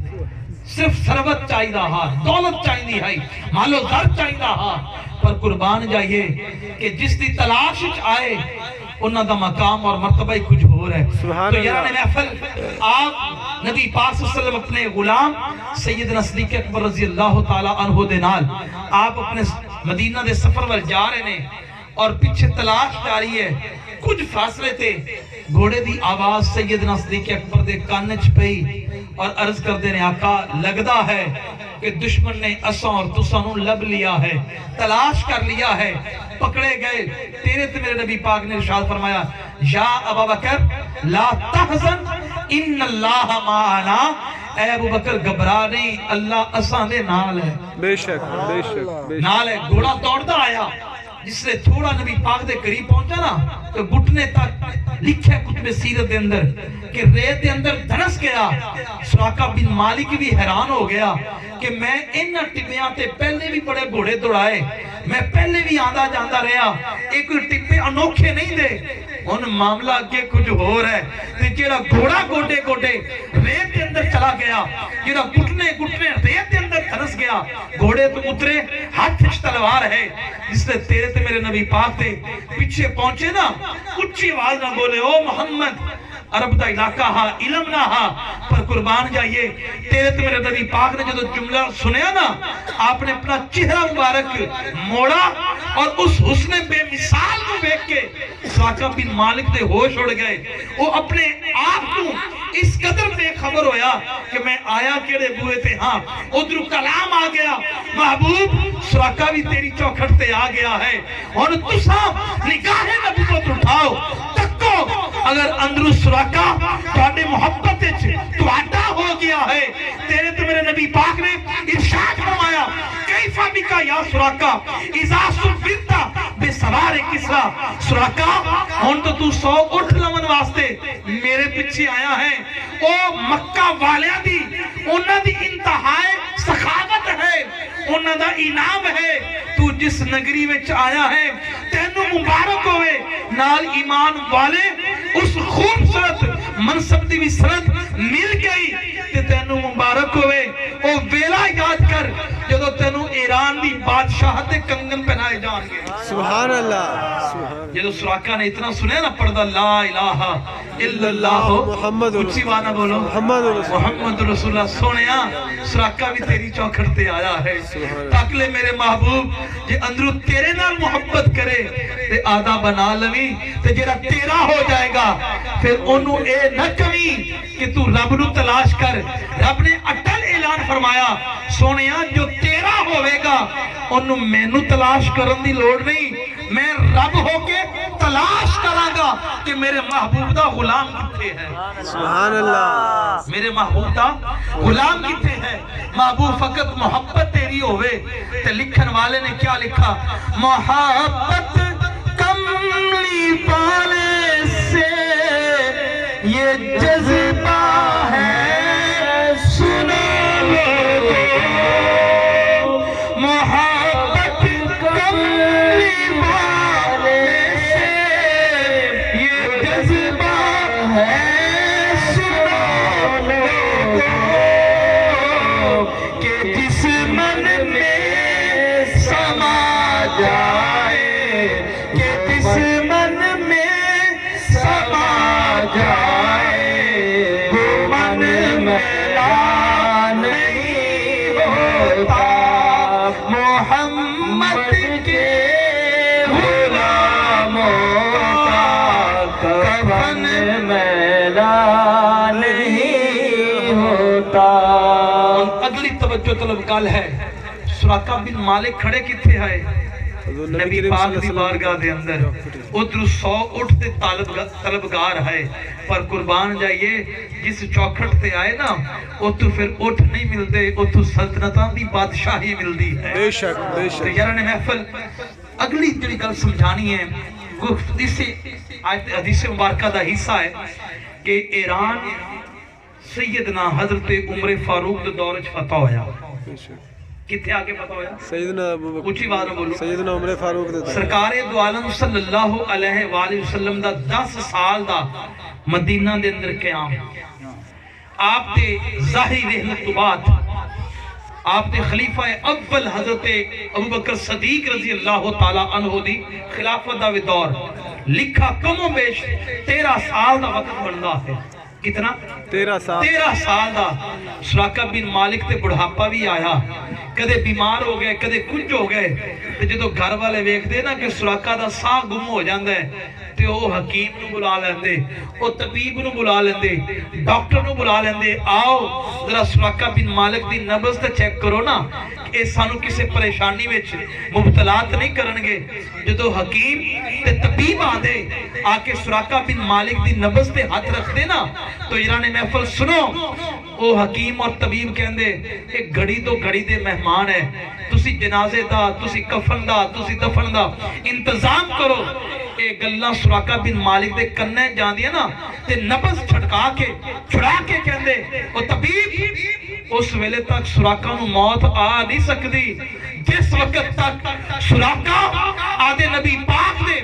صرف ثروت چاہیے رہا دولت چاہیے ہے مال و زر چاہیے رہا پر قربان جائیے کہ جس دی تلاش آئے انہاں دا مقام اور مرتبہ ہی کچھ ہو رہا ہے تو یاران محفل آپ نبی پاک صلی اللہ علیہ وسلم اپنے غلام سیدنا صدیق اکبر رضی اللہ تعالی عنہ دے نال آپ اپنے مدینہ دے سفر وال جا رہے نے اور پیچھے تلاش جاری ہے کچھ فاصلے تے گھوڑے دی آواز سیدنا صدیق اکبر دے کان وچ پئی اور عرض کر دے نے آقا لگدا ہے کہ دشمن نے اساں اور تساں نوں لب لیا ہے تلاش کر لیا ہے پکڑے گئے تیرے تے میرے نبی پاک نے ارشاد فرمایا یا ابا بکر لا تحزن ان اللہ معنا اے ابو بکر گھبرا نہیں اللہ اساں دے نال ہے بے شک نال ہے گھوڑا دوڑدا آیا جس نے تھوڑا نبی پاک دے قریب پہنچا نا تو گھٹنے تک لکھے کتب سیرت دے اندر کہ ریت دے اندر دھنس گیا سراقہ بن مالک بھی حیران ہو گیا کہ میں ان ٹپیاں تے پہلے بھی بڑے گھوڑے دوڑائے میں پہلے بھی آندہ جاندہ رہا ایک ٹپے انوکھے نہیں دے ان معاملہ کے کچھ ہو رہا ہے تے جیڑا گھوڑا گوٹے گوٹے ریت دے اندر چلا گیا جیڑا گھٹنے گھٹنے ریت دے اندر دھنس گیا گھوڑے تو اترے ہاتھ تلوار ہے جس نے تیرے تے میرے نبی پاک تے پیچھے پہنچے نا اچھی آواز نہ بولے او محمد عرب دا علاقہ ہا علم نہ ہا پر قربان جائیے تیرے تے میرے نبی پاک نے جو جملہ سنیا نا آپ نے اپنا چہرہ مبارک موڑا اور اس حسن بے مثال کو دیکھ کے سراقہ بن مالک دے ہوش اڑ گئے وہ اپنے آپ کو اس قدر بے خبر ہویا کہ میں آیا کیڑے بوئے تھے ہاں ادھر کلام آ گیا محبوب سراقہ بھی تیری چوکھٹ تے آ گیا ہے اور تساں نگاہ نبوت اٹھاؤ تکو اگر اندر سراقہ تواڈے محبت وچ تواڈا ہو گیا ہے تیرے تے میرے نبی پاک نے ارشاد فرمایا کیف بکا یا سراقہ اذا صبرتا بے سوار کسرا سراقہ ہن تو 100 اٹھ لمن واسطے میرے پیچھے آیا ہے او مکہ والیاں دی انہاں دی انتہائی سخاوت ہے انہاں دا انعام ہے تو جس نگری وچ آیا ہے تینوں مبارک ہوئے نال ایمان والے اس خوبصورت منصب دی بھی سند مل گئی تے تینوں مبارک ہوئے او ویلا یاد کر جدو جدو تینو ایران دی بادشاہ تے کنگن پہنائے جان گے. سبحان اللہ سبحان جدو سراقہ نے اتنا سنے نا پڑھدا لا الہ الا اللہ محمد اچھی بانا بولو محمد رسول اللہ. سونیا سراقہ بھی تیری چوکھٹ تے آیا ہے تاک لے میرے محبوب جے اندرو تیرے نال محبت کرے تے آدھا بنا لوی تے جیرا تیرا ہو جائے گا پھر انہوں اے نہ کمی کہ تو رب نو تلاش کر. رب نے اٹل اعلان فرمایا سونیا جو تیرا ہوئے گا انہوں میں نو تلاش کرن دی لوڑ نہیں, میں رب ہو کے تلاش کراں گا کہ میرے محبوب دا غلام کتے ہے. سبحان اللہ میرے محبوب دا غلام کتے ہے. محبوب فقط محبت تیری ہوئے. تے لکھن والے نے کیا لکھا, محبت کملی پالے سے یہ جذبہ ہے سنو لوگو. محبت کملی پالے سے یہ جذبہ ہے سنو لوگو کہ جس من میں سما جائے کہ جس من میں سما جائے وہ من میلا نہیں ہوتا. محمد کے غلاموں کا کفن میلا نہیں ہوتا. اگلی توجہ طلب کال ہے, سراقہ بن مالک کھڑے کتھے آئے نبی پاک دی بارگاہ دے اندر. ادھر 100 اٹھ تے طلبگار ہے پر قربان جائیے جس چوکھٹ تے آئے نا اتھو پھر اٹھ نہیں ملتے, اتھو سلطنتاں دی بادشاہی ملدی ہے. بے شک بے تو شک یارہ نے محفل اگلی جڑی گل سمجھانی ہے حدیث مبارکہ دا حصہ ہے کہ ایران سیدنا حضرت عمر فاروق دے دور وچ فتح ہویا. کتھے آگے فتح ہویا؟ سیدنا ابو بکر اونچی بات بولو. سیدنا عمر فاروق دے سرکار دو عالم صلی اللہ علیہ وآلہ وسلم دا 10 سال دا مدینہ دے اندر قیام. آپ دے ظاہری رحلت تو بعد آپ دے خلیفہ اول حضرت ابو بکر صدیق رضی اللہ تعالیٰ عنہ دی خلافت دا دور لکھا کم و بیش 13 سال دا وقت بندا ہے. کتنا؟ 13 سال دا. سراقہ بن مالک تے بڑھاپا بھی آیا, کدے بیمار ہو گئے کدے کچھ ہو گئے. تے جدو گھر والے ویکھ دے نا کہ سراقہ دا ساہ گم ہو جاندہ ہے تے او حکیم نو بلا لیندے, او طبیب نو بلا لیندے, ڈاکٹر نو بلا لیندے. آؤ ذرا سراقہ بن مالک دی نبض تے چیک کرو نا اے سانو کسے پریشانی وچ مبتلات نہیں کرنگے. جدو حکیم تے طبیب آدھے آکے سراقہ بن مالک دی نبض تے ہاتھ رکھ دے نا تو ایران محفل سنو, او حکیم اور طبیب کہندے ایک گھڑی دو گھڑی دے مہمان ہے, تسی جنازے دا تسی کفن دا تسی دفن دا انتظام کرو. اے گلہ سراقہ بن مالک دے کننے جان دیا نا تے نبض چھڑکا کے چھڑا کے کہندے او طبیب اس ویلے تک سراقہ نو موت آ نہیں سکتی جس وقت تک سراقہ آدھے نبی پاک دے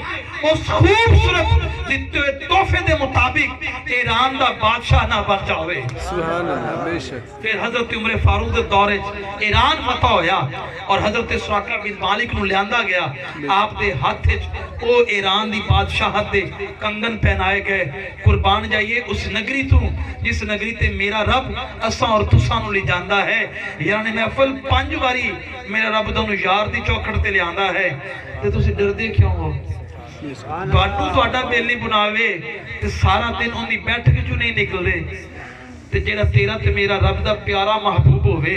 اس خوبصورت دیتے ہوئے تحفے دے مطابق ایران دا بادشاہ نہ بن جاوے. سبحان اللہ بے شک. پھر حضرت عمر فاروق دے دورے ایران فتح ہویا اور حضرت سراقہ بن مالک نو لیاندہ گیا. آپ دے ہاتھ او ایران دی بادشاہت دے کنگن پہنائے گئے. قربان جائیے اس نگری تو جس نگری تے میرا رب اساں اور تساں نو لے جاندہ ہے. یعنی محفل 5 باری میرا رب دونوں یار دی چوکھٹ تے لے آندہ ہے. تے تسی ڈر دے کیوں ہو؟ توڑو توڑا بیلی بناوے تے سارا دن ان دی بیٹھ کے جو نہیں نکل دے تے جیڑا تیرا تے میرا رب دا پیارا محبوب ہوئے.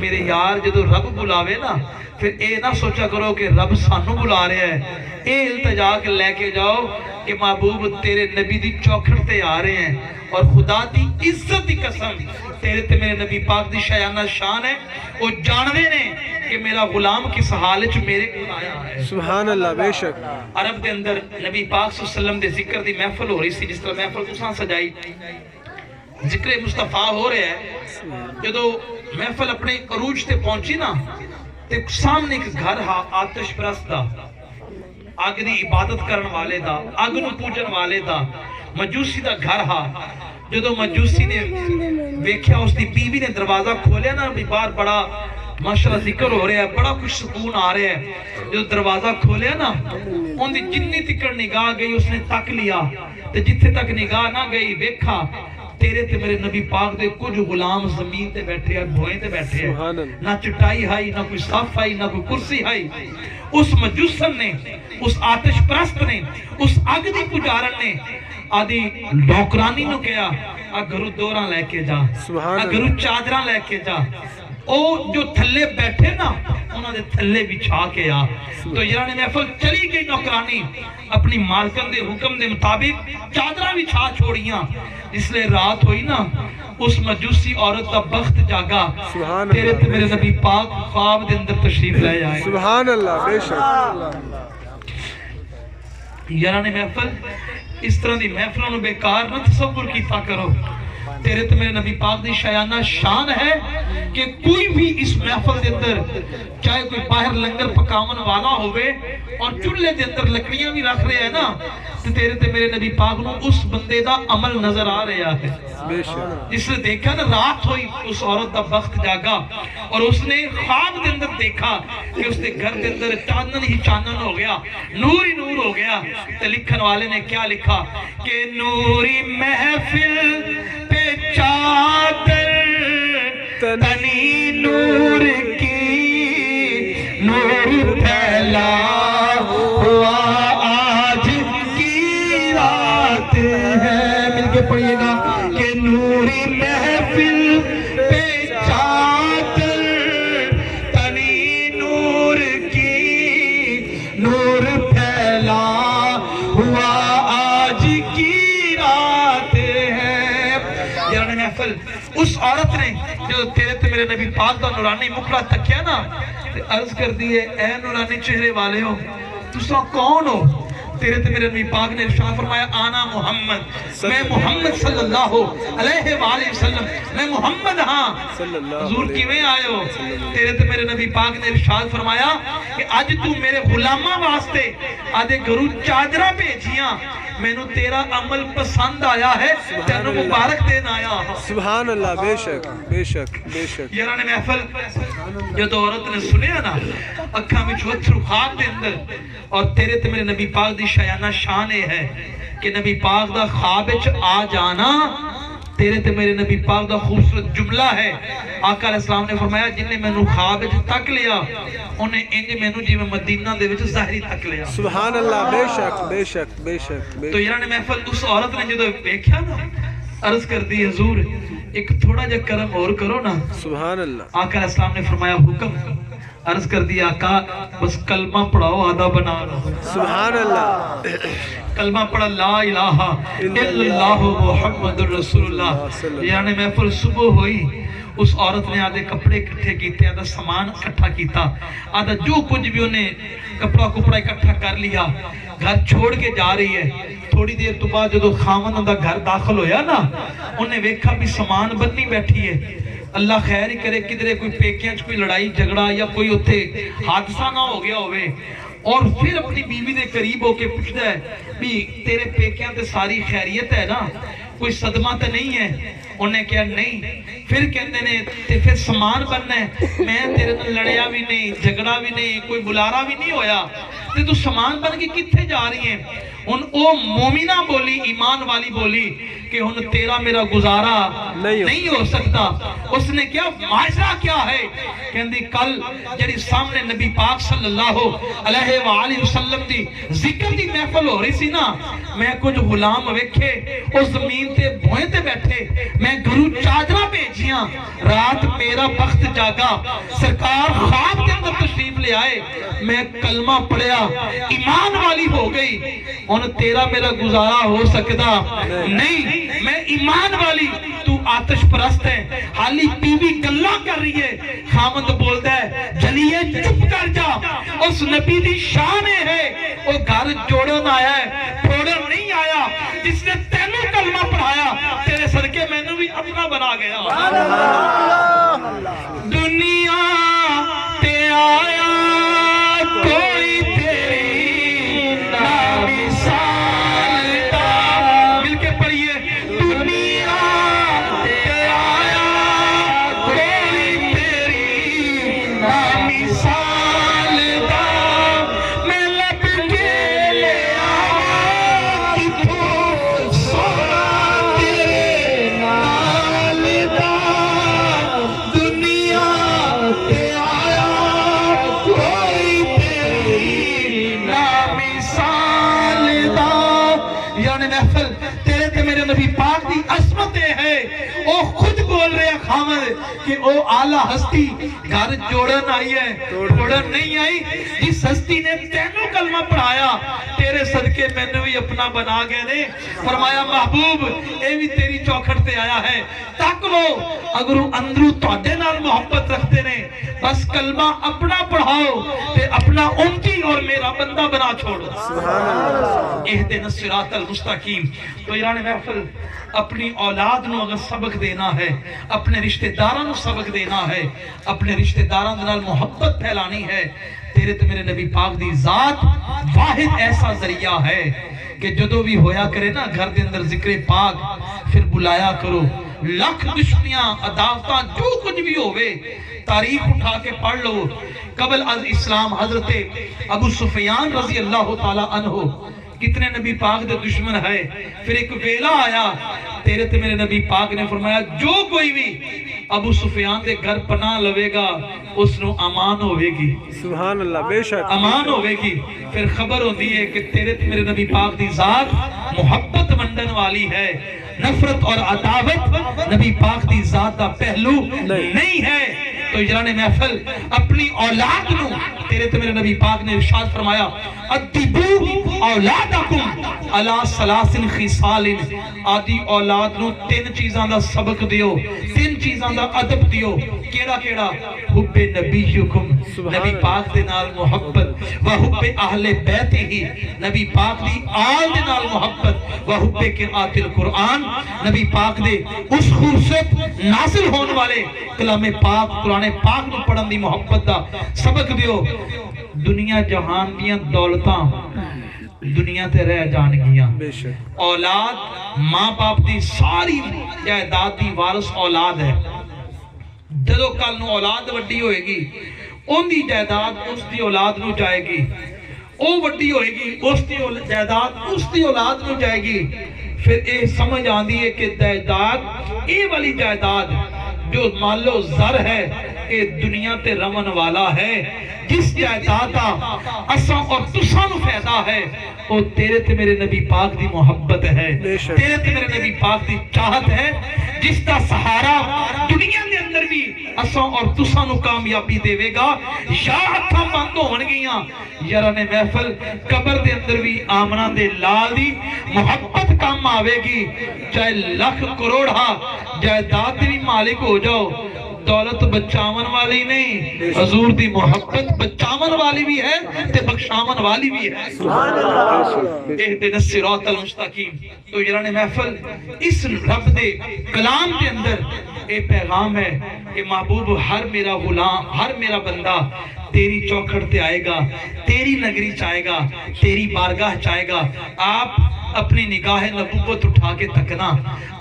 میرے یار جدو رب بلاوے نا پھر اے نہ سوچا کرو کہ رب سانو بلا رہے ہیں. اے التجا کے لے کے جاؤ کہ محبوب تیرے نبی دی چوکھٹ تے آ رہے ہیں اور خدا دی عزت دی قسم تیرے تے میرے نبی پاک دی شایانہ شان ہے. وہ جاندے نے کہ میرا غلام کس حالت میرے کو آیا ہے. سبحان اللہ بے شک. عرب دے اندر نبی پاک صلی اللہ علیہ وسلم دے ذکر دی محفل ہو رہی سی جس طرح محفل تساں سجائی ذکر مصطفیٰ ہو رہے ہیں. جدو محفل اپنے عروج تے پہنچی نا تے سامنے ایک گھر ہا آتش پرست دا آگ دی عبادت کرن والے دا آگ نو پوجن والے دا مجوسی دا گھر ہا. جدو مجوسی نے ویکھیا اس دی بیوی نے دروازہ کھولیا نا بھی باہر بڑا ماشاءاللہ ذکر ہو رہا ہے، بڑا کچھ سکون آ رہا ہے. جو دروازہ کھولیا نا ان دی جنی تکڑ نگاہ گئی اس نے تک لیا تے جتھے تک نگاہ نہ گئی ویکھا تیرے تے میرے نبی پاک دے کچھ غلام زمین تے بیٹھے ہیں، بھوئیں تے بیٹھے ہیں، نہ چٹائی ہائی، نہ کوئی صف آئی، نہ کوئی کرسی آئی. اس مجوسن نے، اس آتش پرست نے، اس اگ دی پجارن نے آدھی ڈوکرانی نو کیا گھرو دوراں لے کے جا، گھرو چادراں لے کے جا. او جو تھلے بیٹھے نا انہوں نے تھلے بچھا کے آ. تو یرانی محفل چلی گئی نوکرانی اپنی مالکن دے حکم دے مطابق چادراں بچھا چھوڑیاں. اس لئے رات ہوئی نا اس مجوسی عورت کا بخت جاگا. تیرے تے میرے نبی پاک خواب دے اندر تشریف لے آئے. سبحان اللہ، بے شک. یرانی محفل اس طرح دی محفلوں نے بیکار نہ تصور کیتا کرو. تیرے تے میرے نبی پاک دی شایانہ شان ہے کہ کوئی بھی اس محفل دے اندر چاہے کوئی باہر لنگر پکاون والا ہوئے اور چولہے دے اندر لکڑیاں بھی رکھ رہے ہیں نا تو تیرے تے میرے نبی پاک نو اس بندے دا عمل نظر آ رہا ہے. جس نے دیکھا نا رات ہوئی اس عورت دا بخت جاگا اور اس نے خواب دے اندر دیکھا کہ اس نے گھر دے اندر چانن ہی چانن ہو گیا، نور ہی نور ہو گیا. تو لکھن والے نے کیا لکھا کہ نوری محفل پہ چادر تنی نور کی، نور پھیلا ہوا آج کی رات ہے. مل کے پڑھئے گا کہ نوری محفل پہ چادر تنی نور کی، نور پھیلا ہوا آج کی رات ہے. یعنی محفل اس عورت نے جو تیرے تے میرے نبی پاک دا نورانی مکھڑا تکیا نا عرض کر دیئے اے نورانی چہرے والے ہو تسا کون ہو؟ تیرے تے میرے نبی پاک نے ارشاد فرمایا آنا محمد، میں محمد صلی اللہ علیہ وآلہ وسلم، میں محمد ہاں. حضور کیویں آئے ہو؟ تیرے تے میرے نبی پاک نے ارشاد فرمایا کہ آج تو میرے غلامہ واسطے آدھے گھرو چادرہ بھیجیاں، میں نو تیرا عمل پسند آیا ہے تینو مبارک دین آیا. سبحان اللہ، بے شک بے شک بے شک. یاران محفل جو تو عورت نے سنیا نا اکھاں میں چھوچر خواب دے اندر اور تیرے تے میرے نبی پاک دی شایانہ شان ہے کہ نبی پاک دا خواب وچ آ جانا. تیرے تے میرے نبی پاک دا خوبصورت جملہ ہے. آقا علیہ السلام نے فرمایا جن نے میں نو خواب وچ تک لیا انہیں انج میں نو جی میں مدینہ دے وچ ظاہری تک لیا. سبحان اللہ، بے شک بے شک بے شک. تو یاران محفل اس عورت نے جدو دیکھا نا عرض کر دی حضور ایک تھوڑا جا کرم اور کرو نا. سبحان اللہ. آقا علیہ السلام نے فرمایا حکم. عرض کر دی آقا بس کلمہ پڑھاؤ آدھا بنا رہا. سبحان اللہ. کلمہ پڑھا لا الہ الا اللہ محمد رسول اللہ. یعنی محفل صبح ہوئی اس عورت نے آدھے کپڑے کٹھے کیتے، آدھا سامان کٹھا کیتا، آدھا جو کچھ بھی انہیں کپڑا اکٹھا کر لیا، گھر چھوڑ کے جا رہی ہے. تھوڑی دیر تو بعد جو خاوند دا گھر داخل ہویا نا انہیں ویکھا بھی سامان بننی بیٹھی ہے. اللہ خیر ہی کرے کدھرے کوئی پیکیاں کوئی لڑائی جھگڑا یا کوئی اتھے حادثہ نہ ہو گیا ہوئے. اور پھر اپنی بیوی دے قریب ہو کے پوچھتا ہے بھی تیرے پیکیاں تے ساری خیریت ہے نا، کوئی صدمہ تے نہیں ہے؟ انہیں کہا نہیں. پھر کہندے نے تے پھر سامان بننا ہے، میں تیرے نے لڑیا بھی نہیں جھگڑا بھی نہیں کوئی بلارا بھی نہیں ہویا تے تو سامان بن کے کتھے جا رہی ہیں؟ ان او مومنہ بولی ایمان والی بولی کہ ان تیرا میرا گزارا نہیں ہو سکتا. اس نے کیا معاشرہ کیا ہے؟ کہندی کل جڑی سامنے نبی پاک صلی اللہ علیہ وآلہ وسلم دی ذکر دی محفل ہو رہی سی نا، میں کچھ غلام ویکھے اس زمین تے بھوئیں تے بیٹھے، میں گھرو چادرہ بھیجیاں، رات میرا بخت جاگا، سرکار خواب کے اندر تشریف لے آئے، میں کلمہ پڑھیا ایمان والی ہو گئی. ان تیرا میرا گزارا ہو سکتا نہیں، میں ایمان والی تو آتش پرست ہے. حالی بیوی گلہ کر رہی ہے، خامند بولتا ہے جلیے چپ کر جا، اس نبی دی شان ہے وہ گھر جوڑن آیا ہے پھوڑن نہیں آیا. جس نے تینوں کلمہ پڑھایا تیرے صدقے میں نے بھی اپنا بنا گیا. دنیا تے آیا کوئی تیری نامی سالتا. مل کے پڑھئے دنیا تے آیا کوئی تیری نبی پاک دی عظمت ہے او خود بول رہے ہیں خامد کہ او اعلیٰ ہستی گھر جوڑن آئی ہے توڑن نہیں آئی. جس ہستی نے تینوں کلمہ پڑھایا تیرے صدقے میں نے بھی اپنا بنا گئے نے. فرمایا محبوب اے بھی تیری چوکھٹ تے آیا ہے تک لو اگر اندروں تواڈے نال محبت رکھتے نے بس کلمہ اپنا پڑھاؤ تے اپنا امتی اور میرا بندہ بنا چھوڑو. اہدنا الصراط المستقیم. تو ایران محفل اپنی اولاد نو اگر سبق دینا ہے اپنے رشتہ داراں نو سبق دینا ہے اپنے رشتہ داراں دے نال محبت پھیلانی ہے تیرے تے میرے نبی پاک دی ذات واحد ایسا ذریعہ ہے کہ جدو بھی ہویا کرے نا گھر دے اندر ذکر پاک پھر بلایا کرو. لاکھ دشمنیاں عداوتاں جو کچھ بھی ہوئے تاریخ اٹھا کے پڑھ لو. قبل از اسلام حضرت ابو سفیان رضی اللہ تعالی عنہ کتنے نبی پاک دے دشمن ہے. پھر ایک ویلا آیا تیرے تے میرے نبی پاک نے فرمایا جو کوئی بھی ابو سفیان دے گھر پناہ لوے گا اس نو امان ہوئے گی. سبحان اللہ بے شک امان ہوئے گی. پھر خبر ہوتی ہے کہ تیرے تے میرے نبی پاک دی ذات محبت منڈن والی ہے. نفرت اور عداوت نبی پاک دی ذات دا پہلو نہیں ہے. تو اجران محفل اپنی اولاد نو تیرے تے میرے نبی پاک نے ارشاد فرمایا ادبو اولادکم علی ثلاث خصال. آدھی اولاد نو تین چیزاں دا سبق دیو تین چیزاں دا ادب دیو. کیڑا کیڑا؟ حب نبیکم نبی پاک دے نال محبت و حب اہل بیت ہی نبی پاک دی آل دے نال محبت و حب قرآت القرآن نبی پاک دے اس خوبصورت نازل ہون والے کلام پاک قرآن پاک نو پڑھن دی محبت دا سبق دیو. دنیا جہان دیاں دولتاں دنیا تے رہ جان گیاں. بے شک اولاد ماں باپ دی ساری جائیداد دی وارث اولاد ہے. جدو کل نو اولاد وڈی ہوئے گی ان دی جائیداد اس دی اولاد نو جائے گی. او وڈی ہوئے گی اس دی جائیداد اس دی اولاد نو جائے گی. پھر اے سمجھ آندی ہے کہ جائیداد اے والی جائیداد جو مال و زر ہے اے دنیا تے رمن والا ہے. جس جائیداد دا اساں اور تساں نو فائدہ ہے او تیرے تے میرے نبی پاک دی محبت ہے تیرے تے میرے نبی پاک دی چاہت ہے جس دا سہارا دنیا دے اندر بھی اساں اور تساں نو کامیابی دے گا. یا ہتھاں بند ہون گیاں یاران محفل قبر دے اندر بھی آمنہ دے لال دی محبت کام آوے گی. چاہے لاکھ کروڑا جائیداد بھی مالک ہو جاؤ دولت بچاون والی نہیں حضور دی محبت بچاون والی بھی ہے تے بخشاون والی بھی ہے. اہدنا الصراط المستقیم. تو یاران محفل اس رب دے کلام کے اندر اے پیغام ہے کہ محبوب ہر میرا غلام ہر میرا بندہ تیری چوکھٹ تے آئے گا تیری نگری چاہے گا تیری بارگاہ چاہے گا. آپ اپنی نگاہ نبوت اٹھا کے تکنا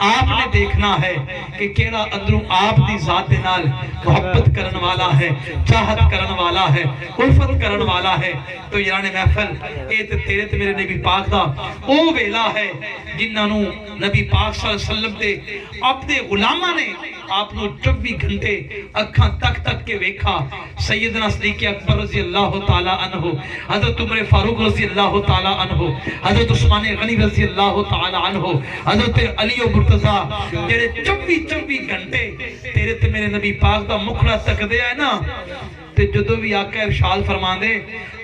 آپ نے دیکھنا ہے کہ کیڑا اندروں آپ دی ذات دے نال محبت کرن والا ہے چاہت کرن والا ہے الفت کرن والا ہے. تو یاران محفل اے تے تیرے تے میرے نبی پاک دا او ویلا ہے جنہاں نو نبی پاک صلی اللہ علیہ وسلم دے اپنے غلاماں نے آپ نو 24 گھنٹے اکھاں تک تک کے ویکھا. سیدنا صدیق اکبر رضی اللہ تعالی عنہ حضرت عمر فاروق رضی اللہ تعالی عنہ حضرت عثمان غنی رضی اللہ تعالی عنہ حضرت علی و مرتضی جڑے 24 گھنٹے تیرے تے میرے نبی پاک دا مکھڑا تک دے ہے نا تے جدو بھی آقا ارشاد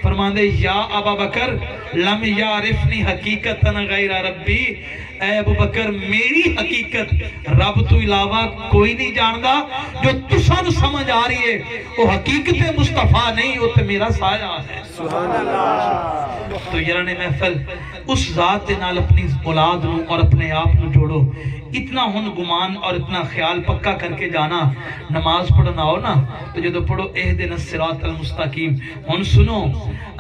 فرماندے یا ابا بکر لم یعرفنی حقیقتا غیر ربی. اے ابو بکر میری حقیقت رب تو علاوہ کوئی نہیں جاندا. جو تساں نو سمجھ آ رہی ہے وہ حقیقت مصطفیٰ نہیں وہ تے میرا سایہ ہے. سبحان اللہ. تو یاران محفل اس ذات دے نال اپنی اولاد نو اور اپنے آپ نو جوڑو. اتنا ہن گمان اور اتنا خیال پکا کر کے جانا نماز پڑھنا ہو نا تو جدو پڑھو اہدنا الصراط المستقیم ہن سنو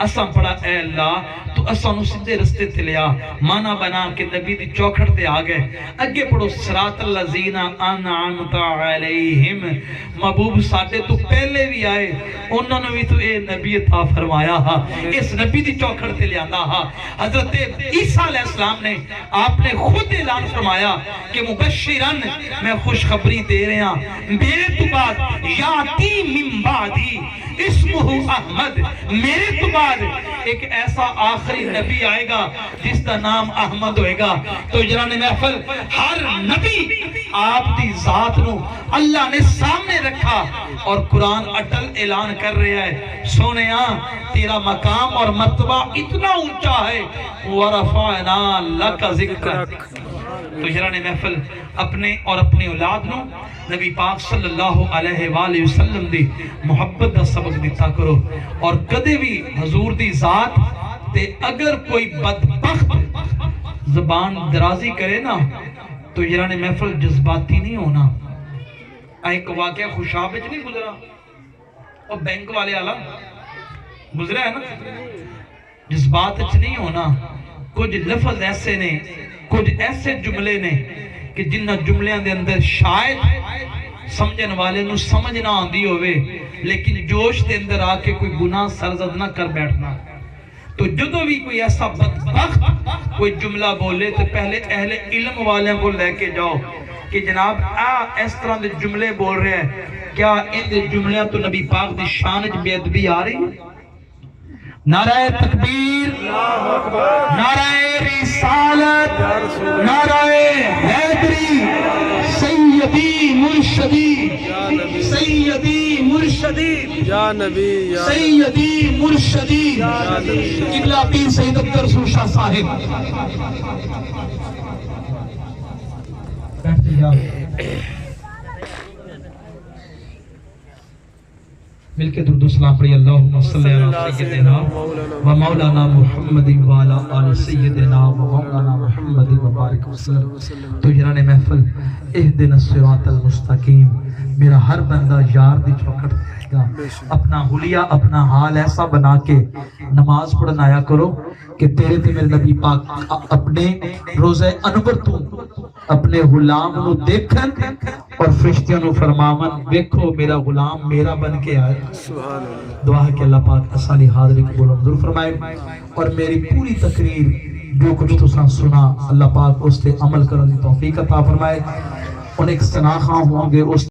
اساں پڑھا اے اللہ تو اساں نو سیدھے رستے تے لیا مانا بنا کہ نبی دی چوکھٹ تے آ گئے. اگے پڑھو صراط الذین انعمت علیہم. محبوب ساڈے تو پہلے بھی آئے انہاں نو بھی تو اے نبی عطا فرمایا ہا اس نبی دی چوکھٹ تے لیاندا ہا. حضرت عیسیٰ علیہ السلام نے آپ نے خود اعلان فرمایا کہ مبشرن میں خوشخبری دے رہے ہیں میرے تو بعد یاتی من بعدی اسمہ احمد، میرے تو بعد ایک ایسا آخری نبی آئے گا جس کا نام احمد ہوئے گا۔ تو جنان محفل ہر نبی آپ دی ذات نو اللہ نے سامنے رکھا اور قرآن اٹل اعلان کر رہا ہے، سونیا تیرا مقام اور مرتبہ اتنا اونچا ہے، وَرَفَعْنَا لَكَ ذِكْرَكَ۔ تو جنان محفل اپنے اور اپنی اولاد نو نبی پاک صلی اللہ علیہ وآلہ وسلم دی محبت دا سبق دیتا کرو، اور کدے بھی حضور دی ذات تے اگر کوئی بدبخت زبان درازی کرے نا تو جنان محفل جذباتی نہیں ہونا۔ ایک واقعہ خوشاب نہیں گزرا، اور بینک والے آلہ گزرا ہے نا، جذبات نہیں ہونا۔ کچھ لفظ ایسے نے، کچھ ایسے جملے نے کہ جنہ جملیاں دے اندر شاید سمجھن والے نو سمجھ نہ آندی ہوئے، لیکن جوش دے اندر آ کے کوئی گناہ سرزد نہ کر بیٹھنا۔ تو جدو بھی کوئی ایسا بدبخت کوئی جملہ بولے تو پہلے اہل علم والوں کو لے کے جاؤ کہ جناب اس طرح دے جملے بول رہے ہیں، کیا ان دے جملیاں تو نبی پاک دی شان وچ بے ادبی آ رہی ہے؟ نعرہ تکبیر، نعرہ رسالت، نعرہ حیدری، سیدی مرشدی، سیدی مرشدی، یا نبی یا سیدی مرشدی، قبلہ پیر سید اکبر رسول شاہ صاحب۔ بیٹھ جاؤ، مل کے درود و سلام پڑھی، اللہم صلی علی سیدنا و مولانا محمد و علی آل سیدنا و مولانا محمد و بارک وسلم۔ تو جنان محفل اہدنا الصراط المستقیم، میرا ہر بندہ یار دی چوکٹ دے گا، اپنا حلیہ اپنا حال ایسا بنا کے نماز پڑھنا آیا کرو کہ تیرے تے میرے نبی پاک اپنے روزہ انور تو اپنے غلام نو دیکھن اور فرشتیاں نو فرماون، دیکھو میرا غلام میرا بن کے آئے۔ سبحان اللہ۔ دعا ہے کہ اللہ پاک اسالی حاضری قبول و منظور فرمائے، اور میری پوری تقریر جو کچھ تساں سنا اللہ پاک اس تے عمل کرنے کی توفیق عطا فرمائے۔ ان ایک سناخاں ہوں گے اس